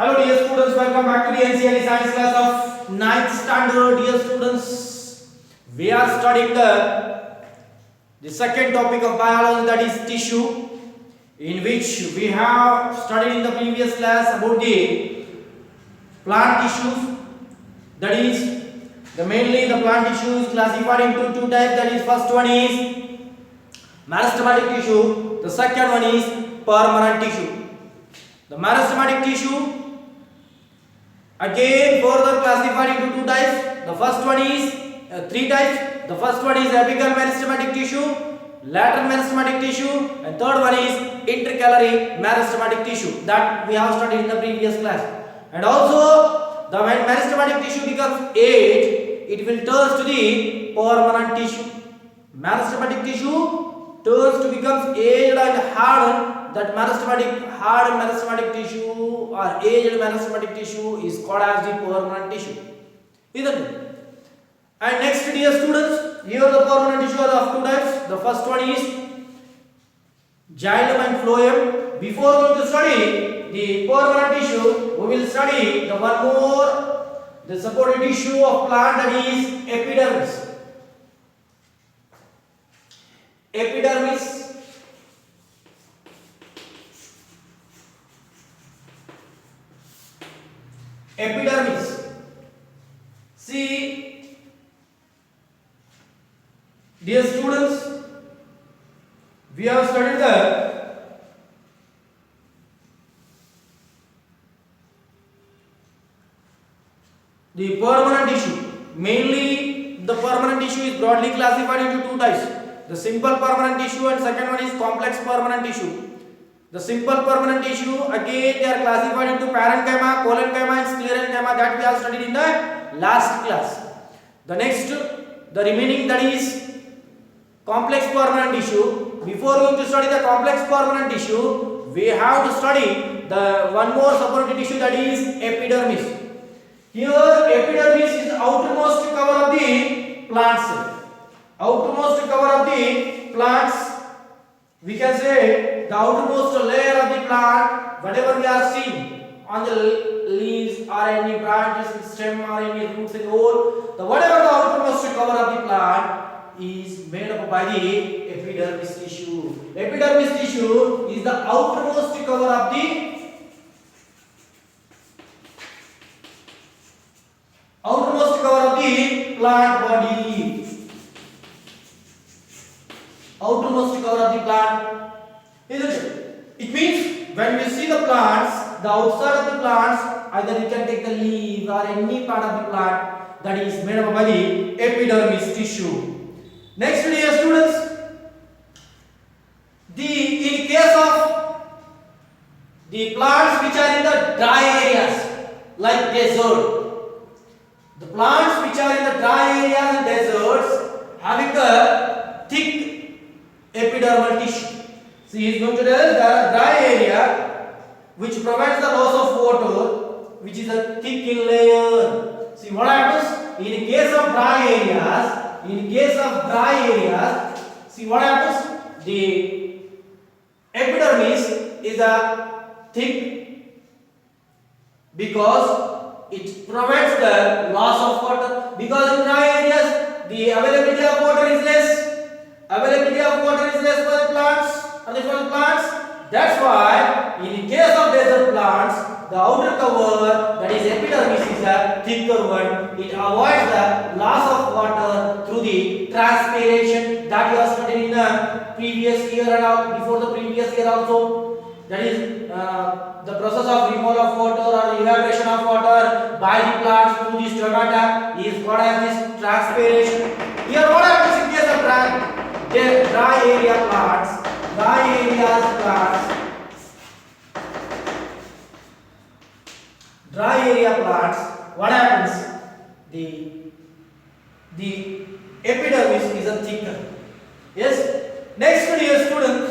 Hello dear students, welcome back to the NCERT science class of 9th standard. Dear students, we are studying the second topic of biology, that is tissue, in which we have studied in the previous class about the plant tissues. That is, mainly the plant tissue is classified into two types. That is, first one is meristematic tissue, the second one is permanent tissue. The meristematic tissue again further classified into two types. The first one is three types. The first one is apical meristematic tissue, lateral meristematic tissue, and third one is intercalary meristematic tissue that we have studied in the previous class. And also, the when meristematic tissue becomes aged, it will turn to the permanent tissue. Meristematic tissue turns to become aged and hardened. That meristematic hard meristematic tissue or aged meristematic tissue is called as the permanent tissue, isn't it? And next, dear students, here the permanent tissue are of two types. The first one is xylem and phloem. Before going to study the permanent tissue, we will study the one more, the supporting tissue of plant, that is epidermis. Epidermis. Epidermis. See, dear students, we have studied the permanent tissue. Mainly, the permanent tissue is broadly classified into two types: the simple permanent tissue and second one is complex permanent tissue. The simple permanent tissue, again they are classified into parenchyma, collenchyma and sclerenchyma that we have studied in the last class. The next, the remaining, that is complex permanent tissue. Before going to study the complex permanent tissue, we have to study the one more supporting tissue, that is epidermis. Here epidermis is the outermost cover of the plant cell. Outermost cover of the plants, we can say the outermost layer of the plant, whatever we are seeing on the leaves or any branches, stem or any roots in the whole, the whatever the outermost cover of the plant is made up by the epidermis tissue. Epidermis tissue is the outermost cover of the plant body. Outermost cover of the plant, isn't it? It means when we see the plants, the outside of the plants, either you can take the leaf or any part of the plant, that is made up by the epidermis tissue. Next, dear students, in case of the plants which are in the dry areas like desert, the plants which are in the dry areas and deserts having a thick epidermal tissue. See, he is going to tell the dry area which provides the loss of water, which is a thick layer. See what happens in case of dry areas. See what happens. The epidermis is a thick because it provides the loss of water. Because in dry areas the availability of water is less. For the plants. That's why in case of desert plants, the outer cover, that is epidermis, is a thicker one. It avoids the loss of water through the transpiration that you have studied in the previous year and before the previous year also. That is the process of removal of water or evaporation of water by the plants through the stomata is called as this transpiration. Here what happens in case of dry area plants, what happens? The epidermis is a thicker. Yes. Next, dear student,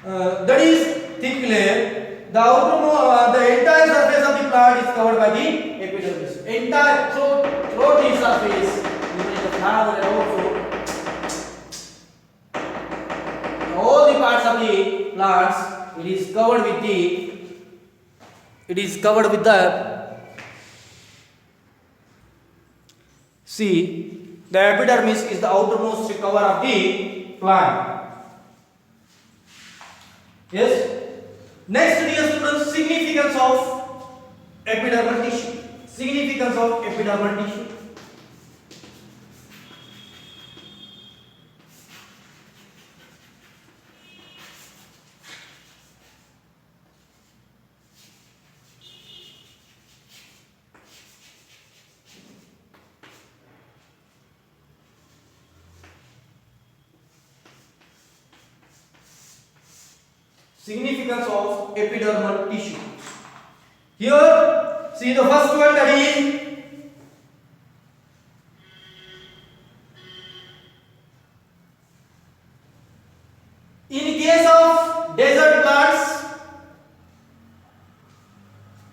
that is thick layer. The entire surface of the plant is covered by the epidermis. Entire throughout the surface, even in the flower and also all the parts of the plants, it is covered with the it is covered with the, see, the epidermis is the outermost cover of the plant. Yes. Next, dear students, significance of epidermal tissue. Significance of epidermal tissue. Significance of epidermal tissue. Here, see the first one, that is in case of desert plants,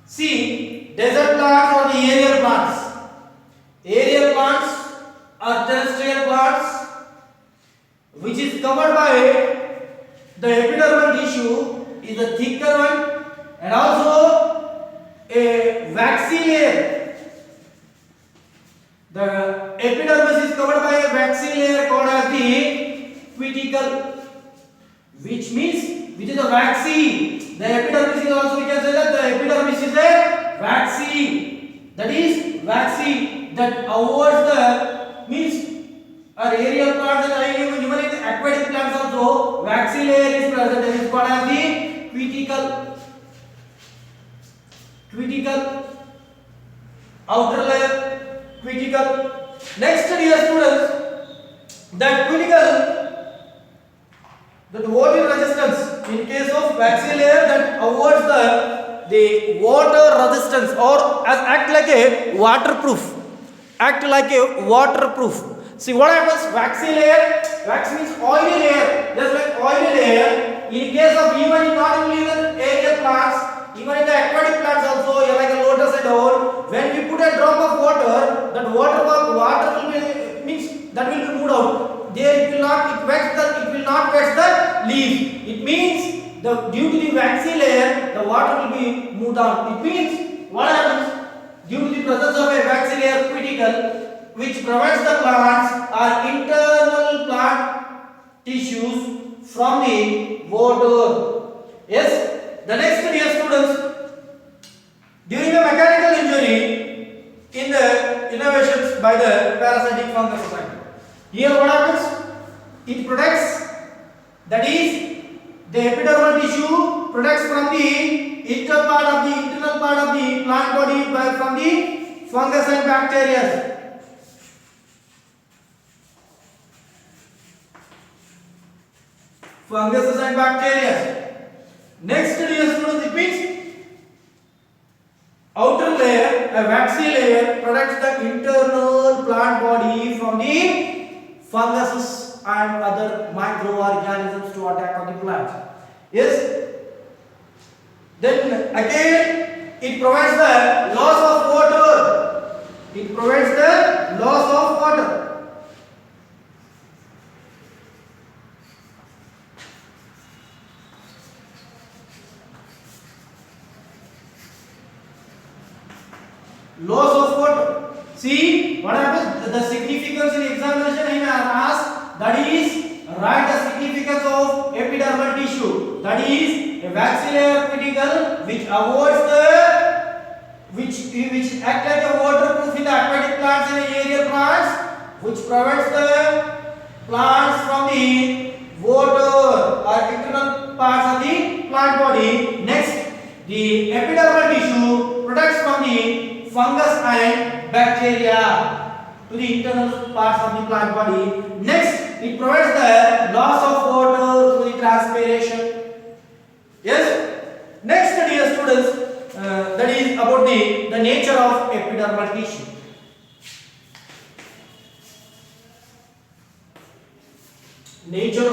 see, desert plants or the aerial plants. Aerial plants are terrestrial plants which is covered by the epidermal tissue is a thicker one and also a waxy layer. The epidermis is covered by a waxy layer called as the cuticle, which is a waxy. The epidermis is also, we can say that the epidermis is a waxy. That is waxy, that avoids the means or aerial plants and even in the aquatic plants also waxy layer is present. That is called as the cuticle. Cuticle, outer layer, cuticle. Next, dear students, that cuticle, that water resistance in case of waxy layer, that avoids the water resistance or as act like a waterproof. Act like a waterproof. See what happens? Waxy layer, wax means oily layer, just like oily layer. In case of even not only the aerial plants, even in the aquatic plants also, like a lotus and all, when we put a drop of water, that water will be means that will be moved out. There it will not vex the leaf. It means due to the waxy layer, the water will be moved out. It means what happens? Due to the presence of a waxy layer cuticle, which prevents the plants or internal plant tissues from the water. Yes. The next, dear students, during a mechanical injury in the innovations by the parasitic fungus society. Here what happens? It protects, that is, the epidermal tissue protects from the internal part of the plant body from the fungus and bacteria. Funguses and bacteria. Next, dear students, it means outer layer, a waxy layer, protects the internal plant body from the funguses and other microorganisms to attack on the plant. Yes. Then again, it provides the loss of water. It provides the loss of water. Loss of water. See what happens? The significance in examination I have asked, that is, write the significance of epidermal tissue. That is a waxy layer cuticle which avoids which act like a waterproof in the aquatic plants and aerial plants, which prevents the plants from the water or internal parts of the plant body. Next, the epidermal tissue protects from the fungus and bacteria to the internal parts of the plant body. Next, it provides the loss of water through the transpiration. Yes. Next, dear students, that is about the nature of epidermal tissue. Nature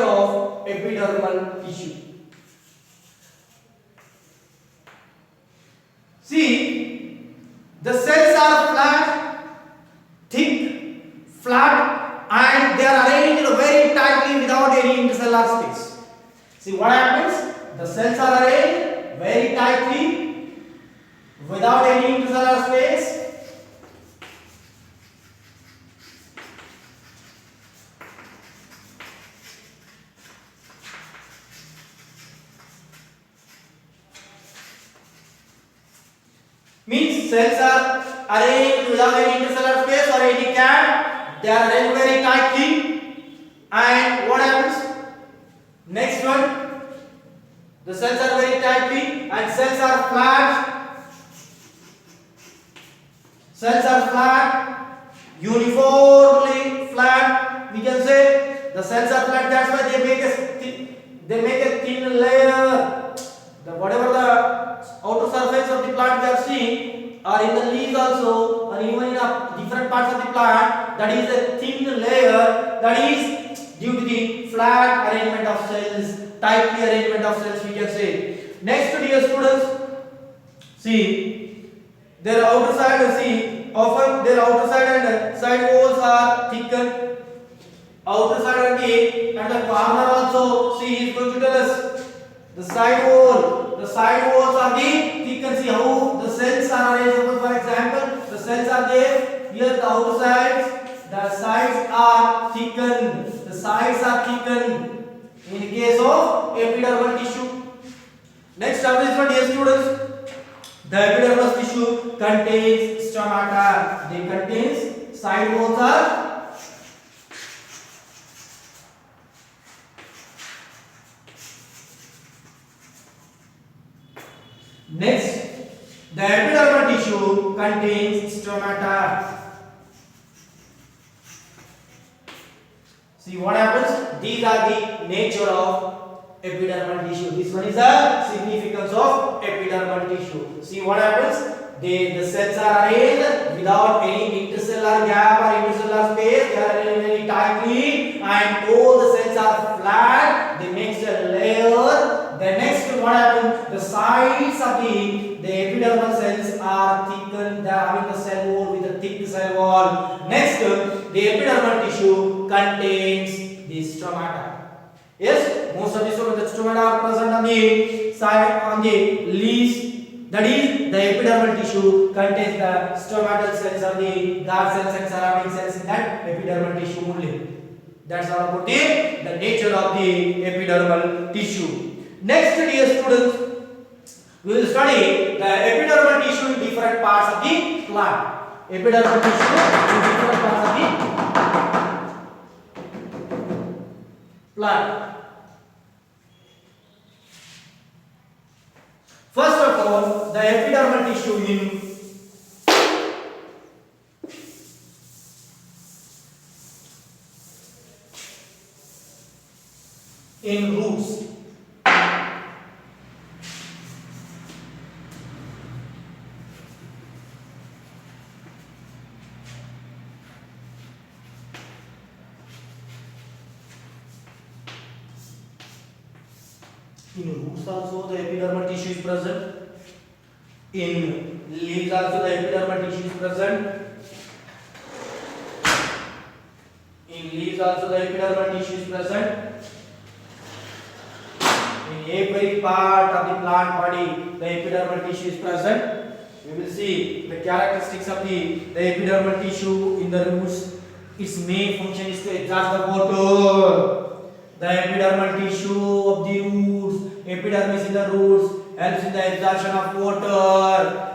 of epidermal tissue. See, the cells are flat, thick See what happens? The cells are arranged very tightly without any intercellular space. Means cells are arranged without any intercellular space or any gap. They are arranged very tightly. And what happens? Next one, the cells are very tightly and cells are flat. Cells are flat, uniformly flat. We can say the cells are flat. That's why they make a thin layer. Whatever the outer surface of the plant we are seeing, or in the leaves also, or even in different parts of the plant, that is a thin layer. That is due to the flat arrangement of cells, tightly arrangement of cells, we can say. Next, dear students, see their outer side. See, often their outer side and side walls are thickened. Outer side and the corner also. See, he is going to tell us the side wall. The side walls are the thickened. See how the cells are arranged. For example, the cells are there. Here the outer sides. The sides are thickened. The sides are thickened in case of epidermal tissue. Next establishment, dear students, the epidermal tissue contains stomata. They contains side walls are next. The epidermal tissue contains stomata. See what happens? These are the nature of epidermal tissue. This one is the significance of epidermal tissue. See what happens? The cells are arranged without any intercellular gap or intercellular space. They are arranged very tightly, and all the cells are flat. They make a layer. The next, what happens? The sides of the epidermal cells are thickened. They are having the cell wall with a thick cell wall. Next, the epidermal tissue contains the stomata. Yes, most of the stomata are present on the side, on the leaves. That is, the epidermal tissue contains the stomatal cells or the guard cells and surrounding cells in that epidermal tissue only. That's all about the nature of the epidermal tissue. Next, dear students, we will study the epidermal tissue in different parts of the plant. Epidermal tissue in different parts of the plant. First of all, the epidermal tissue in roots. In roots also the epidermal tissue is present. In leaves also the epidermal tissue is present. In leaves also the epidermal tissue is present. In every part of the plant body the epidermal tissue is present. We will see the characteristics of the epidermal tissue in the roots. Its main function is to exhaust the water. The epidermal tissue of the roots, epidermis in the roots, helps in the absorption of water.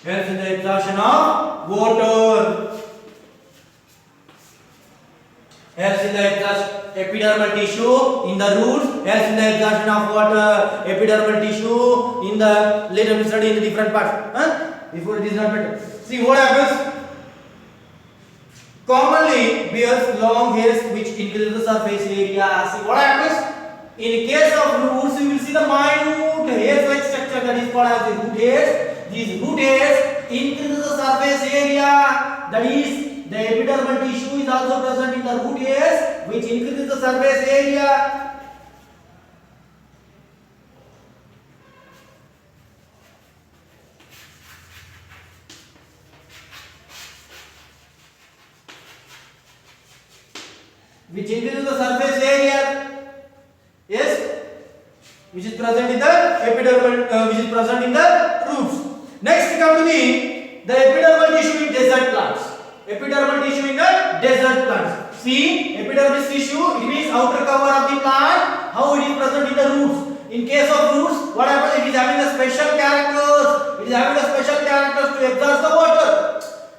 Helps in the absorption of water. Helps in the absorption. Epidermal tissue in the roots helps in the absorption of water. Epidermal tissue in the later we study in the different parts. Before it is not better. See what happens. Commonly bears long hairs which increase the surface area. See what happens. In case of roots, you will see the minute hairs-like structure that is called as the root hairs. These root hairs increase the surface area. That is, the epidermal tissue is also present in the root hairs, which increases the surface area. which increases the surface area. Yes, which is present in the epidermal, which is present in the roots. Next, come to the epidermal tissue in desert plants. Epidermal tissue in the desert plants. See, epidermis tissue, it means outer cover of the plant. How it is present in the roots? In case of roots, what happens? It is having a special characters. It is having a special characters to absorb the water.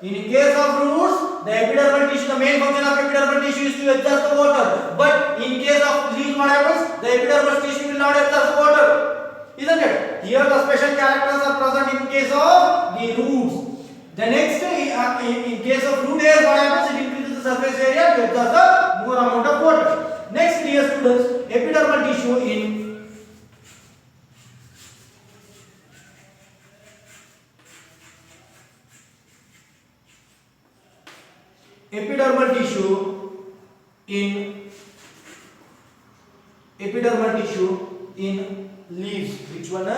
In case of roots, the epidermal tissue, the main function of epidermal tissue is to absorb the water. But in case of leaves, what happens? The epidermal tissue will not absorb the water. Isn't it? Here the special characters are present in case of the roots. The next, in case of root hairs, what happens? It increases the surface area to absorb the more amount of water. Next, dear students, epidermal tissue in epidermal tissue in leaves. Which one?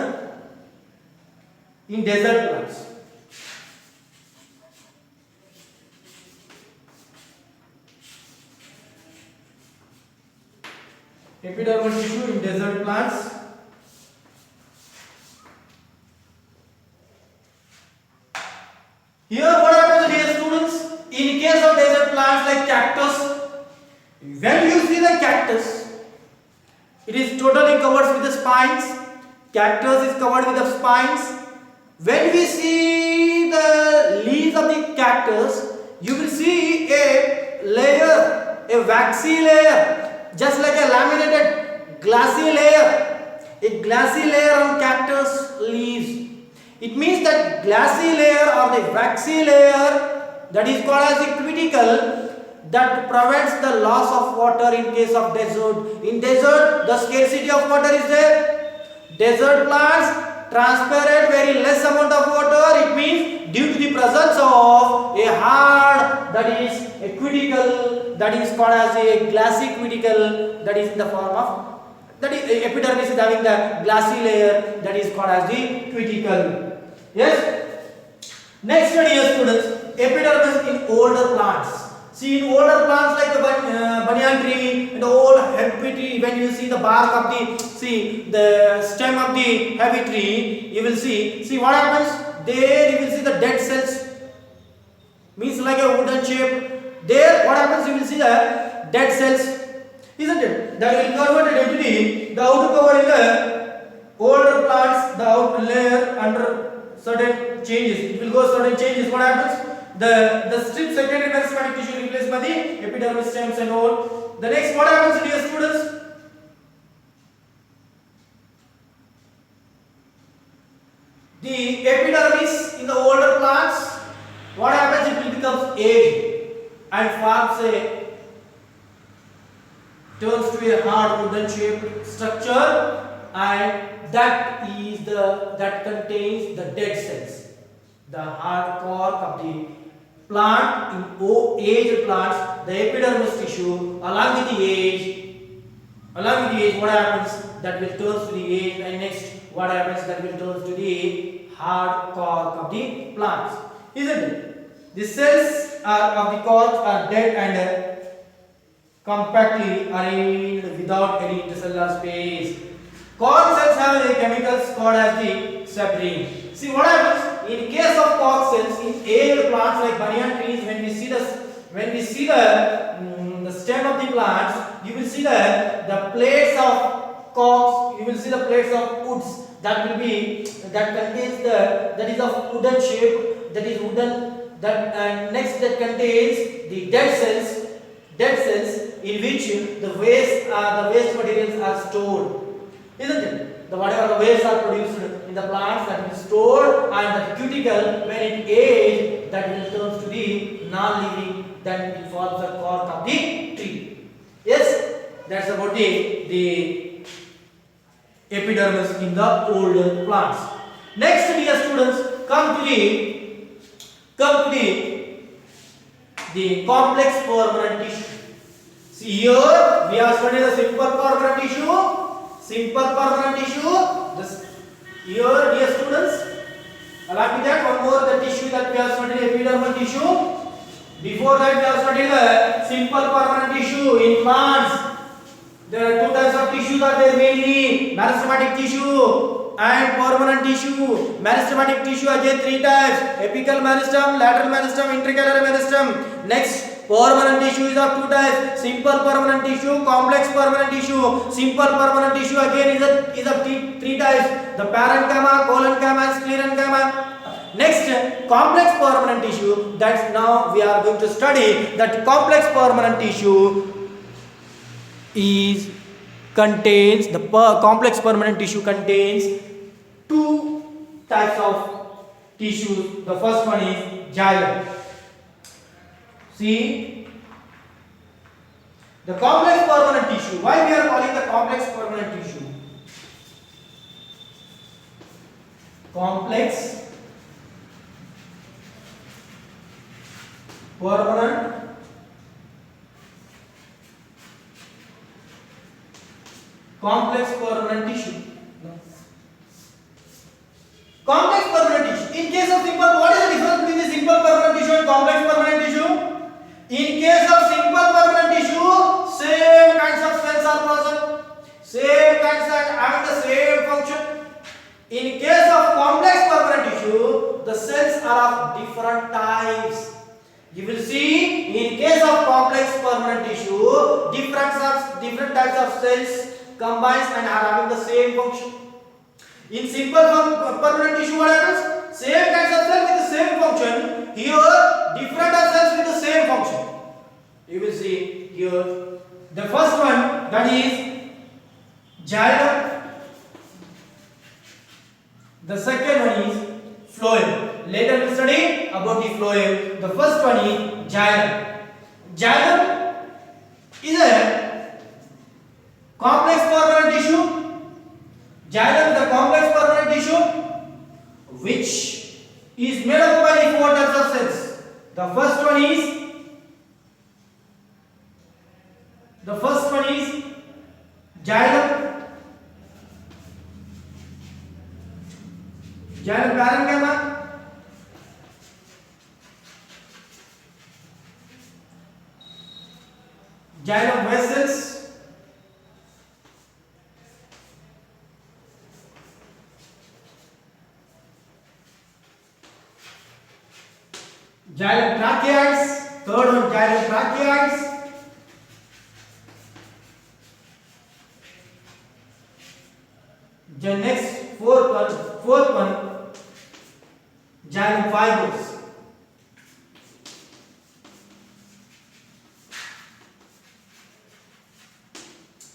In desert plants. Epidermal tissue in desert plants. Here what happens, dear students? In case of desert plants like cactus, when you see the cactus, it is totally covered with the spines. Cactus is covered with the spines. When we see the leaves of the cactus, you will see a layer, a waxy layer, just like a laminated glassy layer, a glassy layer on cactus leaves. It means that glassy layer or the waxy layer, that is called as the cuticle, that prevents the loss of water in case of desert. In desert, the scarcity of water is there. Desert plants transpire very less amount of water. It means due to the presence of a hard, that is a cuticle, that is called as a glassy cuticle, that is in the form of, that is epidermis is having the glassy layer, that is called as the cuticle. Yes. Next, dear students, epidermis in older plants. See, in older plants like the banyan tree and the old heavy tree, when you see the bark of the stem of the heavy tree, you will see what happens? There you will see the dead cells, means like a wooden shape. There what happens? You will see the dead cells, isn't it? That will convert into the outer cover in the older plants, the outer layer under certain changes. It will go certain changes. What happens? The strip secondary meristematic tissue replaced by the epidermis stems and all. The next, what happens, dear students? The epidermis in the older plants, what happens? It will become aged and turns to a hard wooden shaped structure, and that contains the dead cells, the hard cork of the plant. In aged plants, the epidermis tissue along with the age, what happens? That will turn to the age, and next what happens? That will turn to the hard cork of the plants, isn't it? The cells of the cork are dead and compactly arranged without any intercellular space. Cork cells have the chemicals called as the separine. See what happens? In case of cork cells in aged plants like banyan trees, when we see the stem of the plants, you will see the plates of corks. You will see the plates of woods that contains that is of wooden shape, that is wooden. And next that contains the dead cells in which the waste materials are stored, isn't it? Whatever the waste are produced in the plants, that is stored, and the cuticle, when it ages, that will turn to the non-living, then it forms the cork of the tree. Yes, that's about the epidermis in the older plants. Next, dear students, come to the complex permanent tissue. See here, we have studied the simple permanent tissue. Here, dear students, along with that, one more the tissue that we have studied, epidermal tissue. Before that we have studied the simple permanent tissue in plants. There are two types of tissues are there mainly: meristematic tissue and permanent tissue. Meristematic tissue again three types: apical meristem, lateral meristem, intercalary meristem. Next, permanent tissue is of two types: simple permanent tissue, complex permanent tissue. Simple permanent tissue again is of three types: the parenchyma, collenchyma, and sclerenchyma. Next, complex permanent tissue. That's now we are going to study that complex permanent tissue contains complex permanent tissue contains two types of tissues. The first one is xylem. See, the complex permanent tissue. Why we are calling the complex permanent tissue? Complex permanent tissue. Complex permanent tissue. In case of simple, what is the difference between the simple permanent tissue and complex permanent tissue? In case of simple permanent tissue, same kinds of cells are present, same kinds of having the same function. In case of complex permanent tissue, the cells are of different types. You will see in case of complex permanent tissue, different types of cells combines and are having the same function. In simple permanent tissue, what happens? Same kinds of cells with the same function. Here, different cells with the same function. You will see here. The first one, that is xylem. The second one is phloem. Later we will study about the phloem. The first one is xylem. Xylem is a complex permanent tissue. Xylem is a complex permanent tissue which is made up by the four types of cells. The first one is xylem. Xylem parenchyma. Xylem vessels. Xylem tracheids. Third one, xylem tracheids. The next fourth one, xylem fibers.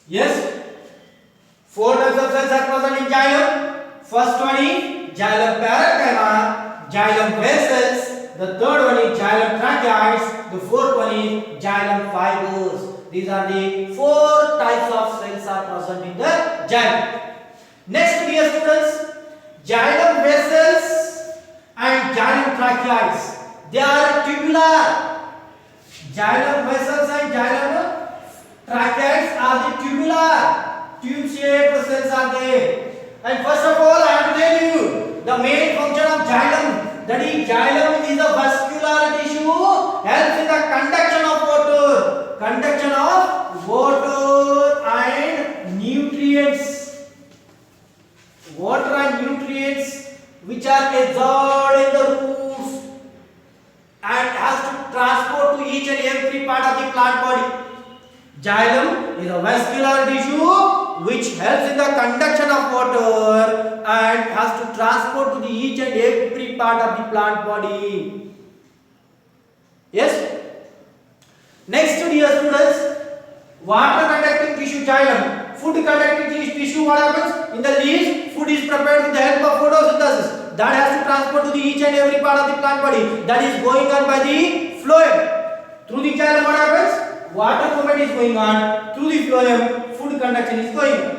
Yes, four types of cells are present in xylem. First one is xylem parenchyma, xylem vessels. The third one is xylem tracheids. The fourth one is xylem fibers. These are the four types of cells are present in the xylem. Next, dear students, xylem vessels and xylem tracheids, they are tubular. Xylem vessels and xylem tracheids are the tubular, tube-shaped cells are there. And first of all, I have to tell you the main function of xylem. That is, xylem is a vascular tissue, helps in the conduction of water and nutrients. Water and nutrients which are absorbed in the roots and has to transport to each and every part of the plant body. Xylem is a vascular tissue which helps in the conduction of water and has to transport to the each and every part of the plant body. Yes? Next, dear students, water conducting tissue xylem. Food conducting tissue, what happens? In the leaves, food is prepared with the help of photosynthesis. That has to transport to the each and every part of the plant body. That is going on by the phloem. Through the xylem, what happens? Water movement is going on. Through the phloem, food conduction is going on.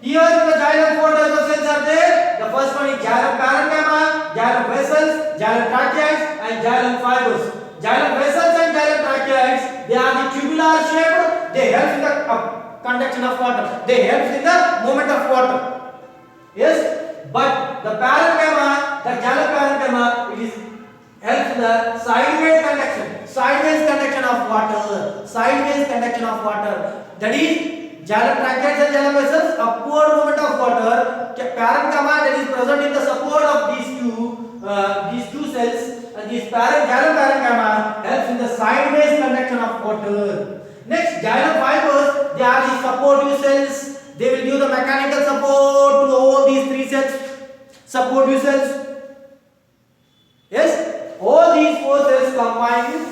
Here in the xylem, four types of cells are there. The first one is xylem parenchyma, xylem vessels, xylem tracheids, and xylem fibers. Xylem vessels and xylem tracheids, they are the tubular shaped. They help in the conduction of water. They help in the movement of water. Yes, but the parenchyma, the xylem parenchyma, it is helps in the sideways conduction of water, that is xylem tracheids and xylem vessels, upward movement of water, parenchyma that is present in the support of these two cells, and this xylem parenchyma helps in the sideways conduction of water. Next, xylem fibers, they are the supportive cells, they will give the mechanical support to all these three cells, supportive cells. Yes, all these four cells combine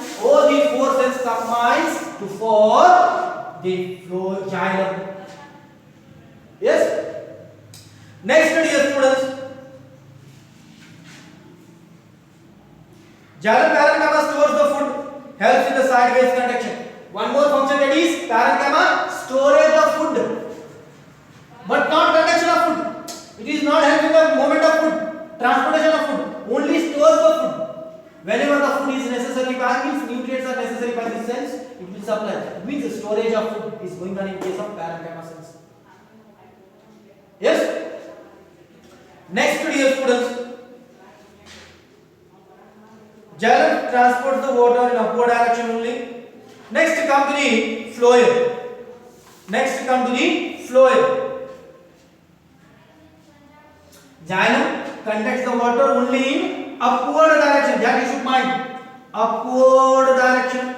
to form the xylem. Yes. Next, dear students, xylem parenchyma stores the food, helps in the sideways conduction. One more function, that is parenchyma storage of food, but not conduction of food. It is not helping the movement of food, transportation of food, only stores the food. Whenever the food is necessary, means nutrients are necessary by the cells, it will supply. It means the storage of food is going on in case of parenchyma cells. Yes. Next, dear students, xylem transports the water in upward direction only. Next come to the phloem. Xylem conducts the water only in upward direction. That you should mind. Upward direction.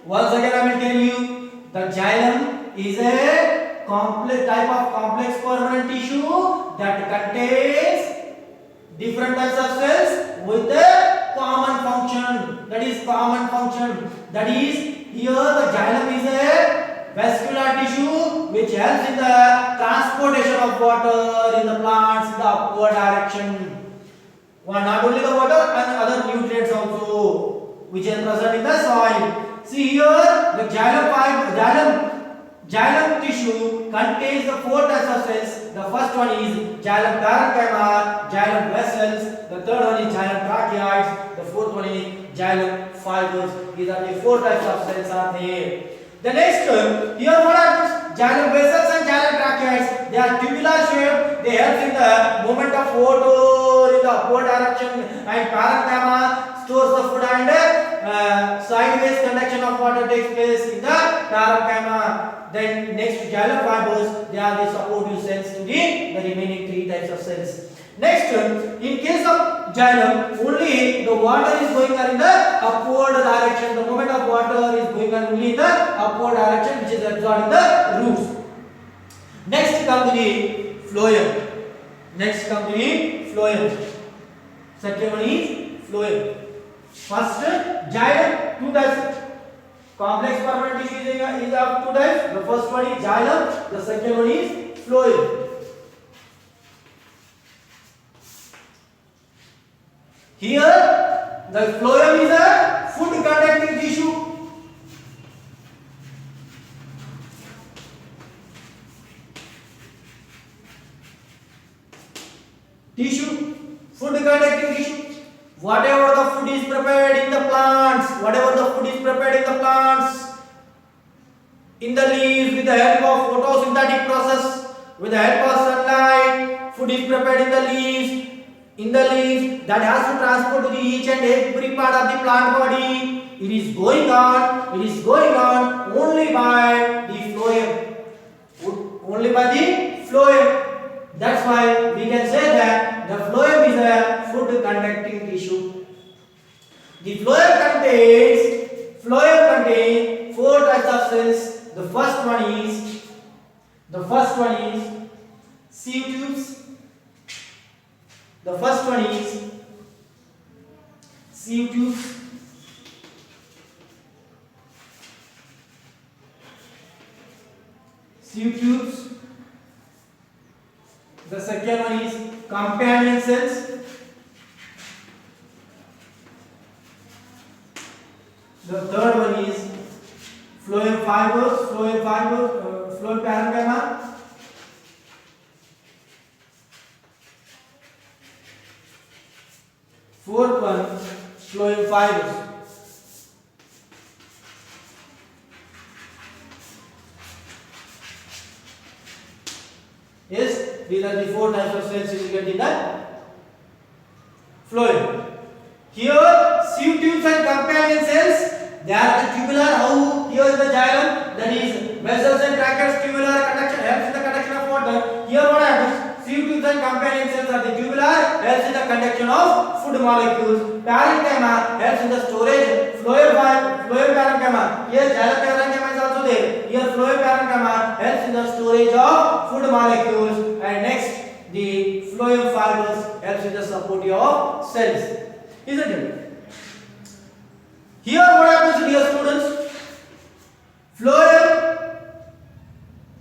Once again, I will tell you that xylem is a type of complex permanent tissue that contains different types of cells with a common function. That is here the xylem is a vascular tissue which helps in the transportation of water in the plants in the upward direction. Not only the water and other nutrients also which are present in the soil. See here, the xylem tissue contains the four types of cells. The first one is xylem parenchyma, xylem vessels. The third one is xylem tracheids. The fourth one is xylem fibers. These are the four types of cells are there. The next, here what happens? Xylem vessels and xylem tracheids, they are tubular shaped. They help in the movement of water in the upward direction, and parenchyma stores the food, and sideways conduction of water takes place in the parenchyma. Then next, xylem fibers, they are the supportive cells to the remaining three types of cells. Next, in case of xylem, only the water is going on in the upward direction. The movement of water is going on only in the upward direction, which is absorbed in the roots. Next come to the phloem. Second one is phloem. First, xylem, two types. Complex permanent tissue is of two types. The first one is xylem. The second one is phloem. Here, the phloem is a food conducting tissue. Food conducting tissue. Whatever the food is prepared in the plants, in the leaves, with the help of photosynthetic process, with the help of sunlight, food is prepared in the leaves. That has to transport to each and every part of the plant body. It is going on only by the phloem. That's why we can say that the phloem is a food conducting tissue. The phloem contains four types of cells. The first one is sieve tubes. The second one is companion cells. The third one is phloem parenchyma. Fourth one, phloem fibers. Yes, These are the 4 types of cells you will get in the phloem. Here sieve tubes and companion cells, they are the tubular. How? Here is the xylem, that is vessels and tracheids. Tubular conduction helps in the conduction of water. Here what happens? Sieve tubes and companion cells are the tubular, helps in the conduction of food molecules. Parenchyma helps in the storage. Phloem parenchyma. Here xylem parenchyma is also there. Here phloem parenchyma helps in the storage of food molecules. And next, the phloem fibers helps in the support of cells. Isn't it? Here what happens, dear students? Phloem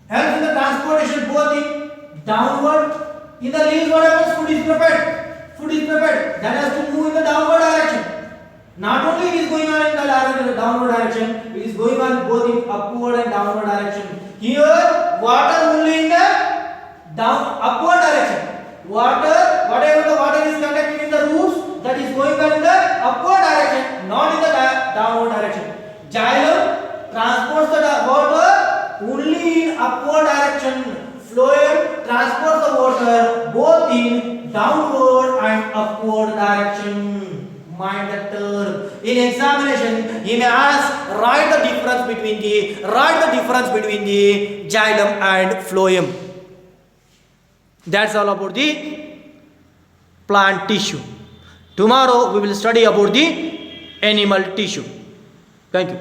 helps in the transportation both in downward. In the leaves what happens? Food is prepared. That has to move in the downward direction. Not only it is going on in the downward direction, it is going on both in upward and downward direction. Here water only in the upward direction. Whatever the water is conducted in the roots, that is going on in the upward direction, not in the downward direction. Xylem transports the water only in upward direction. Phloem transports the water both in downward and upward direction. Mind that term. In examination, he may ask, write the difference between the xylem and phloem. That's all about the plant tissue. Tomorrow we will study about the animal tissue. Thank you.